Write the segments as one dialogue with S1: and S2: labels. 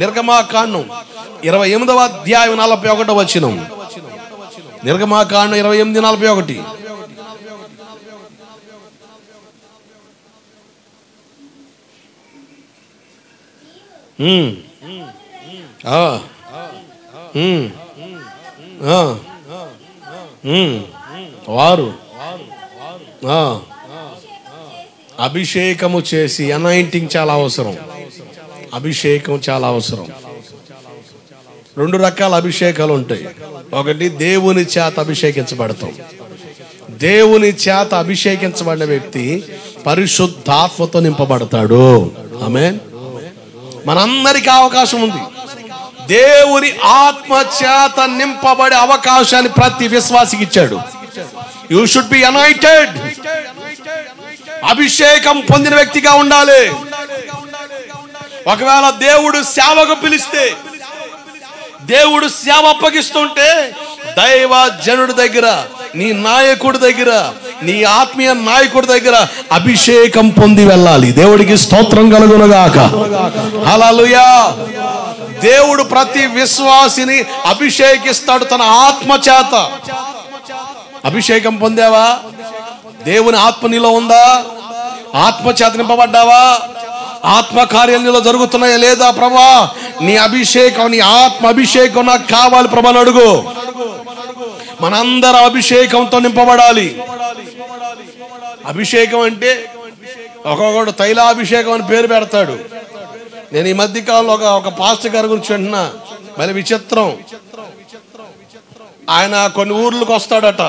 S1: నిర్గమాకాండం 28వ అధ్యాయం 41వ వచనం. నిర్గమాకాండం 28:41. వారు అభిషేకము చేసి, అనాయింటింగ్ చాలా అవసరం, అభిషేకం చాలా అవసరం. 2 రకాల అభిషేకాలు ఉంటాయి. ఒకటి, దేవుని చేత అభిషేకించబడతాం. దేవుని చేత అభిషేకించబడిన వ్యక్తి పరిశుద్ధాత్మతో నింపబడతాడు. ఆమేన్. మనందరికీ అవకాశం ఉంది. దేవుని ఆత్మ చేత నింపబడే అవకాశాన్ని ప్రతి విశ్వాసికి ఇచ్చాడు. You should be anointed. అభిషేకం పొందిన వ్యక్తిగా ఉండాలి. ఒకవేళ దేవుడు సేవకు పిలిస్తే, దేవుడు సేవ అప్పగిస్తుంటే, దైవ జనుడి దగ్గర, నీ నాయకుడి దగ్గర, నీ ఆత్మీయ నాయకుడి దగ్గర అభిషేకం పొంది వెళ్ళాలి. దేవుడికి స్తోత్రం కలుగునుగాక. హల్లెలూయా. దేవుడు ప్రతి విశ్వాసిని అభిషేకిస్తాడు తన ఆత్మ చేత. అభిషేకం పొందావా? దేవుని ఆత్మ నీలో ఉందా? ఆత్మ చేత నింపబడ్డావా? ఆత్మ కార్యాలు నీలో జరుగుతున్నాయా లేదా? ప్రభా, నీ అభిషేకం, నీ ఆత్మ అభిషేకం నాకు కావాలి ప్రభా అని అడుగు. మనందరం అభిషేకంతో నింపబడాలి. అభిషేకం అంటే ఒక్కొక్కడు తైలాభిషేకం అని పేరు పెడతాడు. నేను ఈ మధ్య కాలంలో ఒక పాస్టర్ గారి గురించి వింటున్నా. మళ్ళీ విచిత్రం, ఆయన కొన్ని ఊర్లకు వస్తాడట.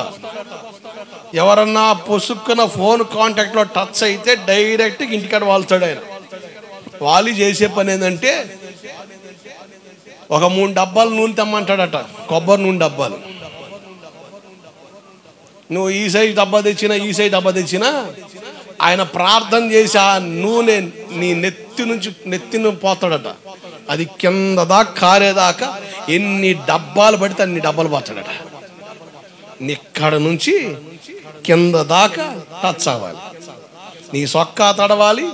S1: ఎవరన్నా పొసుక్కున్న ఫోన్ కాంటాక్ట్ లో టచ్ అయితే డైరెక్ట్ ఇంటికాడ వాళ్తాడు. ఆయన వాళ్ళు చేసే పని ఏంటంటే, ఒక 3 డబ్బాలు నూనె తెమ్మంటాడట, కొబ్బరి నూనె డబ్బాలు. నువ్వు ఈ సైజ్ డబ్బా తెచ్చినా, ఈ సైజ్ డబ్బా తెచ్చినా, ఆయన ప్రార్థన చేసి ఆ నూనె నీ నెత్తిని పోతాడట. అది కింద దాకా కారేదాకా ఎన్ని డబ్బాలు పడితే అన్ని డబ్బాలు పోతాడట. ఇక్కడ నుంచి కింద దాకా టచ్ అవ్వాలి. నీ సొక్కా తడవాలి,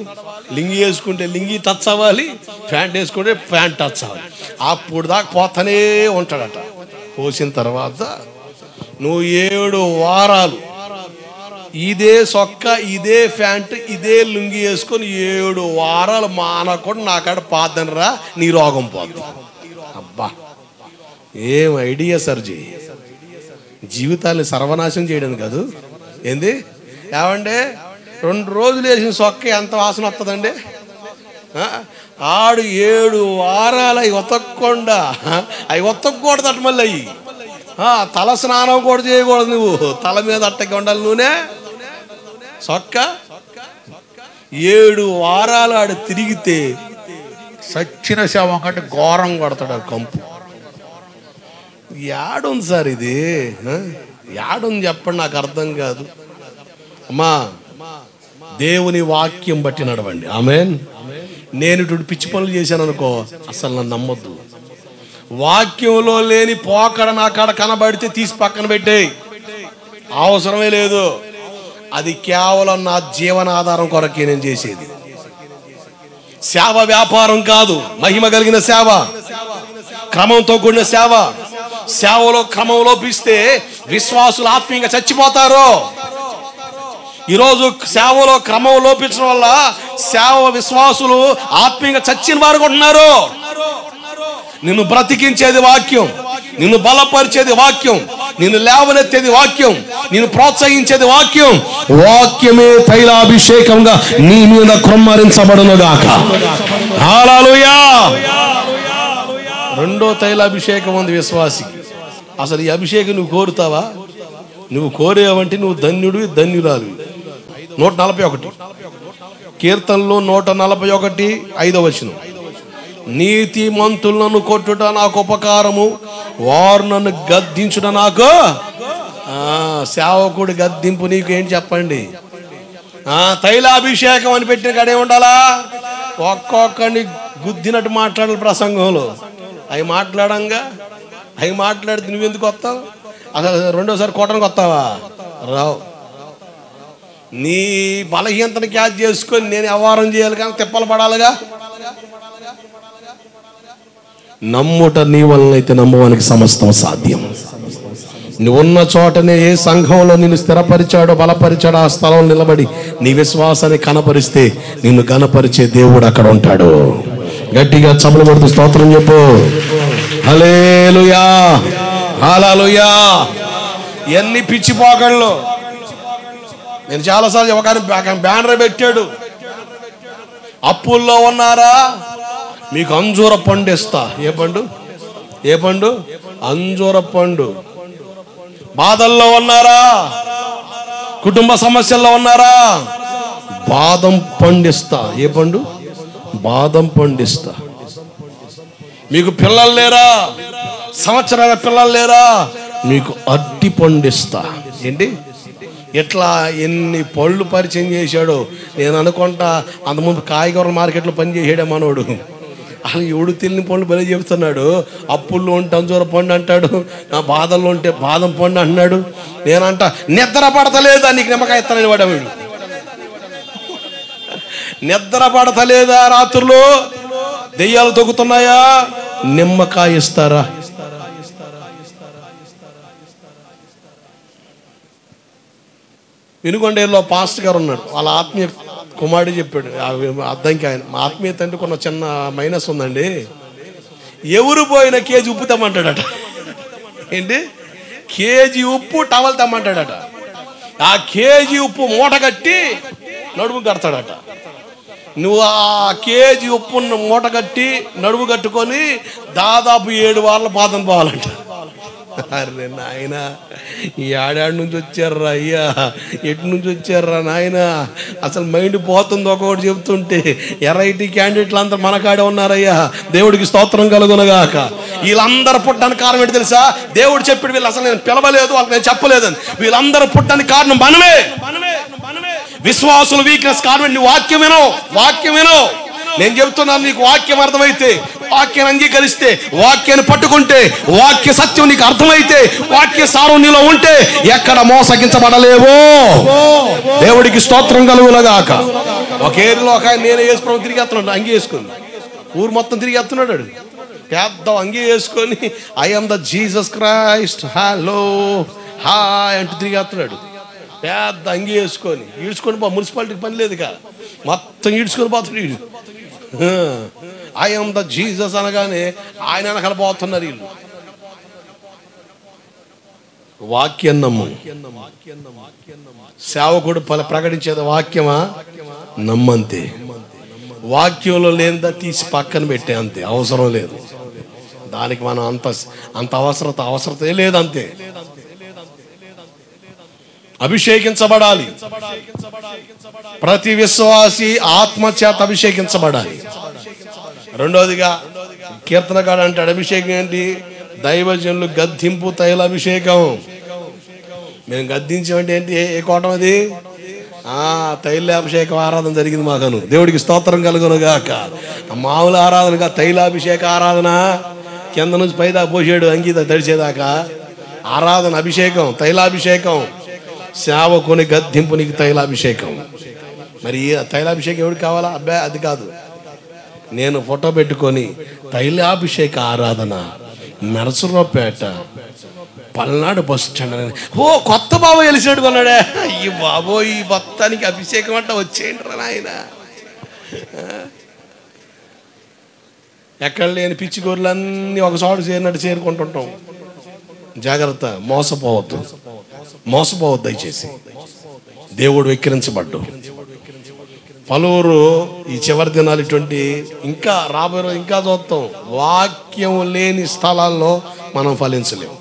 S1: లింగి వేసుకుంటే లింగి టచ్ అవ్వాలి, ప్యాంట్ వేసుకుంటే ప్యాంట్ టచ్ అవ్వాలి. అప్పుడు దాకా పోతానే ఉంటాడట. పోసిన తర్వాత నువ్వు 7 వారాలు ఇదే సొక్కా, ఇదే ప్యాంట్, ఇదే లుంగి వేసుకొని 7 వారాలు మానకుండా నాకాడ పాదనరా, నీ రోగం పోద్ది. అబ్బా, ఏం ఐడియా సర్జీ! జీవితాన్ని సర్వనాశనం చేయడం కాదు. ఏంది ఏమంటే 2 రోజులు వేసిన సొక్క ఎంత వాసన వస్తుందండి? ఆడు 7 వారాలు అవి ఉతకకుండా, అవి ఉతకకూడదట. మళ్ళీ అవి తల స్నానం కూడా చేయకూడదు. నువ్వు తల మీద అట్టకి ఉండాలి నూనె, సొక్క. 7 వారాలు ఆడు తిరిగితే సచ్చిన శవం కంటే ఘోరం కొడతాడు ఆ కంపు. యాడుంది సార్ ఇది? యాడుంది చెప్పండి, నాకు అర్థం కాదు. అమ్మా, దేవుని వాక్యం బట్టి నడవండి. ఆమేన్. నేను ఇటు పిచ్చి పనులు చేశాను అనుకో, అసలు నన్ను నమ్మొద్దు. వాక్యంలో లేని పోకడ నా కాడ కనబడితే తీసి పక్కన పెట్టేయి, అవసరమే లేదు. అది కేవలం నా జీవనాధారం కొరకే నేను చేసేది. సేవ వ్యాపారం కాదు, మహిమ కలిగిన సేవ, క్రమంతో కూడిన సేవ. సేవలో క్రమం లోపిస్తే విశ్వాసులు ఆత్మీయంగా చచ్చిపోతారు. ఈరోజు సేవలో క్రమం లోపించడం వల్ల సేవ విశ్వాసులు ఆత్మీయంగా చచ్చిన వారు ఉంటున్నారు. నిన్ను బ్రతికించేది వాక్యం, నిన్ను బలపరిచేది వాక్యం, నిన్ను లేవనెత్తేది వాక్యం, నిన్ను ప్రోత్సహించేది వాక్యం. వాక్యమే తైలాభిషేకంగా నీ మీద కృమ్మరించబడునుగాక. హల్లెలూయా. 2వ తైలాభిషేకం ఉంది విశ్వాసికి. అసలు ఈ అభిషేకం నువ్వు కోరుతావా? నువ్వు కోరేవంటే నువ్వు ధన్యుడు, ధన్యురాలు. 141 కీర్తనలో 141:5 వచనం. నీతి మంతులను కొట్టుట నాకు ఉపకారము, వారు నన్ను గద్దించుట నాకు. సేవకుడు గద్దింపు నీకు ఏంటి చెప్పండి? తైలాభిషేకం అని పెట్టిన కాడే ఉండాలా? ఒక్కొక్కడిని గుద్దినట్టు మాట్లాడాలి ప్రసంగంలో. అవి మాట్లాడంగా, అవి మాట్లాడితే నువ్వెందుకు వస్తావు? అసలు 2వసారి కొట్టడానికి వస్తావా? రావు. నీ బలహీనతను క్యాచ్ చేసుకొని నేను వ్యవహారం చేయాలి కానీ తిప్పలు పడాలిగా. నమ్ముట నీ వలనైతే నమ్మవానికి సమస్తం సాధ్యం. నువ్వున్న చోటనే ఏ సంఘంలో నిన్ను స్థిరపరిచాడో బలపరిచాడో ఆ స్థలం నిలబడి నీ విశ్వాసాన్ని కనపరిస్తే నిన్ను కనపరిచే దేవుడు అక్కడ ఉంటాడు. గట్టిగా చప్పలు కొడుతూ స్తోత్రం చెప్పు. హల్లెలూయా, హల్లెలూయా. ఎన్ని పిచ్చిపోకళ్ళు. నేను చాలాసార్లు ఒక బ్యానర్ పెట్టాడు, అప్పుల్లో ఉన్నారా మీకు అంజూర పండు ఇస్తా. ఏ పండు? ఏ పండు? అంజూర పండు. బాధల్లో ఉన్నారా, కుటుంబ సమస్యల్లో ఉన్నారా, బాదం పండిస్తా. ఏ పండు? బాదం పండిస్తా. మీకు పిల్లలు లేరా, సంవత్సరాల పిల్లలు లేరా, మీకు అట్టి పండిస్తా. ఏంటి? ఇట్లా ఎన్ని పళ్ళు పరిచయం చేశాడో. నేను అనుకుంటా అంతకుముందు కాయగూరల మార్కెట్లో పనిచేసాడే మనోడు. అసలు ఎవడు తెలియని పండ్లు బలి చెబుతున్నాడు. అప్పుల్లో ఉంటే అంజూర పండు అంటాడు, నా బాధల్లో ఉంటే బాదం పండు అంటున్నాడు. నేనంట నిద్ర పడతలేదా నీకు నిమ్మకాయ ఇస్తానని వాడు. నిద్ర పడతలేదా రాత్రులు, దెయ్యాలు తొక్కుతున్నాయా, నిమ్మకాయ ఇస్తారా? వినుకొండేరులో పాస్టర్ గారు ఉన్నాడు, వాళ్ళ ఆత్మీయ కుమారుడు చెప్పాడు. అర్థంకి ఆయన మా ఆత్మీయత అంటే కొన్ని చిన్న మైనస్ ఉందండి. ఎవరు పోయిన కేజీ ఉప్పు తెమ్మంటాడట. ఏంటి? కేజీ ఉప్పు టవల్ తెమ్మంటాడట. ఆ కేజీ ఉప్పు మూట కట్టి నడుము కడతాడట. నువ్వు ఆ కేజీ ఉప్పు మూట కట్టి నడుము కట్టుకొని దాదాపు 7 వారాల పాదం పోవాలంట. అరే నాయన, ఈ ఆడాడి నుంచి వచ్చారా అయ్యా, ఎటు నుంచి వచ్చారా నాయన, అసలు మైండ్ పోతుంది ఒకటి చెప్తుంటే. ఎర్ఐటీ క్యాండిడేట్లు అంతా మన కాడే ఉన్నారయ్యా. దేవుడికి స్తోత్రం కలుగునగాక. వీళ్ళందరూ పుట్టడానికి కారణం ఏంటి తెలుసా? దేవుడు చెప్పాడు వీళ్ళు అసలు నేను పిలవలేదు, వాళ్ళకి నేను చెప్పలేదని. వీళ్ళందరూ పుట్టడానికి కారణం మనమే. విశ్వాసుల వీక్నెస్ కారణం నీ వాక్యం వినో, వాక్యం వినో. నేను చెబుతున్నాను, నీకు వాక్యం అర్థమైతే, వాక్యాన్ని అంగీకరిస్తే, వాక్యాన్ని పట్టుకుంటే, వాక్య సత్యం నీకు అర్థమైతే, వాక్య సారం నీలో ఉంటే ఎక్కడ మోసగించబడలేవో. దేవుడికి స్తోత్రం కలుగునగాక. ఒక ఏరియాలో ఒక ఆయన నేనే వేసుకుని తిరిగి వస్తున్నాడు, అంగీ వేసుకుని ఊరు మొత్తం తిరిగి వస్తున్నాడు. పెద్ద అంగీ వేసుకొని I am the Jesus Christ, hello hi అంటూ తిరిగి వస్తున్నాడు. పెద్ద అంగీ వేసుకొని ఈడ్చుకొని మున్సిపాలిటీకి పని లేదు కదా, మొత్తం ఈడ్చుకొని పోతున్నాడు. ఐ ఆమ్ ద జీసస్ అనగానే ఆయన వెనకాల పోతున్నారు వీళ్ళు. వాక్యం నమ్ము. సేవకుడు ప్రకటించేది వాక్యమా? నమ్మంతే. వాక్యంలో లేనిదా తీసి పక్కన పెట్టే అంతే, అవసరం లేదు దానికి. మనం అంత అవసరతే లేదంతే. అభిషేకించబడాలి. ప్రతి విశ్వాసి ఆత్మచేత అభిషేకించబడాలి. రెండోదిగా కీర్తనకాడు అంటాడు, అభిషేకం ఏంటి? దైవజనులు గద్దింపు తైలాభిషేకం. మేము గద్దించామంటే ఏంటి? ఏ కోటం అది? తైలాభిషేకం ఆరాధన జరిగింది మాకను. దేవుడికి స్తోత్రం కలుగునుగాక. మామూలు ఆరాధనగా తైలాభిషేక ఆరాధన. కింద నుంచి పైదా పోసాడు అంగీత తడిచేదాకా. ఆరాధన అభిషేకం, తైలాభిషేకం. సేవకుని గద్దింపునికి తైలాభిషేకం. మరి తైలాభిషేకం ఎవరికి కావాలా? అబ్బాయి అది కాదు. నేను ఫోటో పెట్టుకొని తైలాభిషేక ఆరాధన నరసరావుపేట పల్నాడు బస్ స్టాండ్, ఓ కొత్త బాబు వెలిసినట్టు కొన్నాడే. అయ్యి బాబో, ఈ మొత్తానికి అభిషేకం అంట వచ్చేయండి రా నాయన. ఎక్కడ లేని పిచ్చి గొర్రెలన్నీ ఒకసారి చేరుకుంటుంటాం. జాగ్రత్త, మోసపోవద్దు, మోసపోవద్దు దయచేసి. దేవుడు వెక్కిరించబడ్డు. పలువురు ఈ చివరి దినాలు ఇటువంటి ఇంకా రాబోయే ఇంకా చూస్తాం. వాక్యం లేని స్థలాల్లో మనం ఫలించలేము.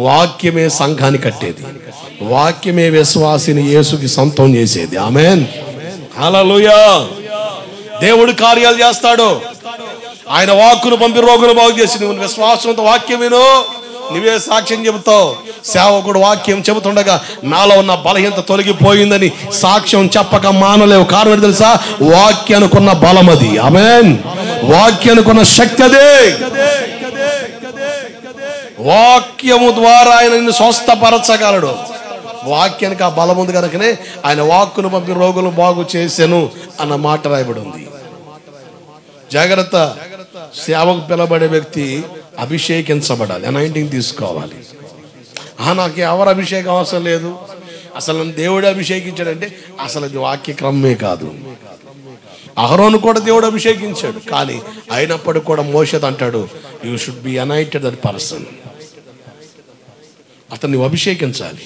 S1: వాక్యమే సంఘాన్ని కట్టేది, వాక్యమే విశ్వాసిని యేసుకి సొంతం చేసేది. ఆమేన్, హల్లెలూయా. దేవుడు కార్యాలు చేస్తాడు. ఆయన వాక్కును పంపి రోగులు బాగు చేసి నువ్వు విశ్వాసంతో వాక్యం విను, నువ్వే సాక్ష్యం చెబుతావు. సేవకుడు వాక్యం చెబుతుండగా నాలో ఉన్న బలహీనత తొలగిపోయిందని సాక్ష్యం చెప్పక మానలేవు. కారణం తెలుసా? వాక్యానుకున్న బలం అది. ఆమేన్. వాక్యానుకున్న శక్తి అదే. వాక్యము ద్వారా ఆయన నిన్ను స్వస్థపరచగలడు. వాక్యానికి ఆ బలం ఉంది కనుకనే ఆయన వాక్కును పంపి రోగులు బాగు చేసెను అన్న మాట రాయబడి ఉంది. జాగ్రత్త. సేవకు పిలబడే వ్యక్తి అభిషేకించబడాలి, అనాయింటింగ్ తీసుకోవాలి. నాకు ఎవరు అభిషేకం అవసరం లేదు, అసలు నన్ను దేవుడు అభిషేకించాడంటే అసలు అది వాక్య క్రమమే కాదు. అహరోను కూడా దేవుడు అభిషేకించాడు, కానీ అయినప్పటికీ కూడా మోషే అంటాడు, you should be anointed that person. అతన్ని అభిషేకించాలి.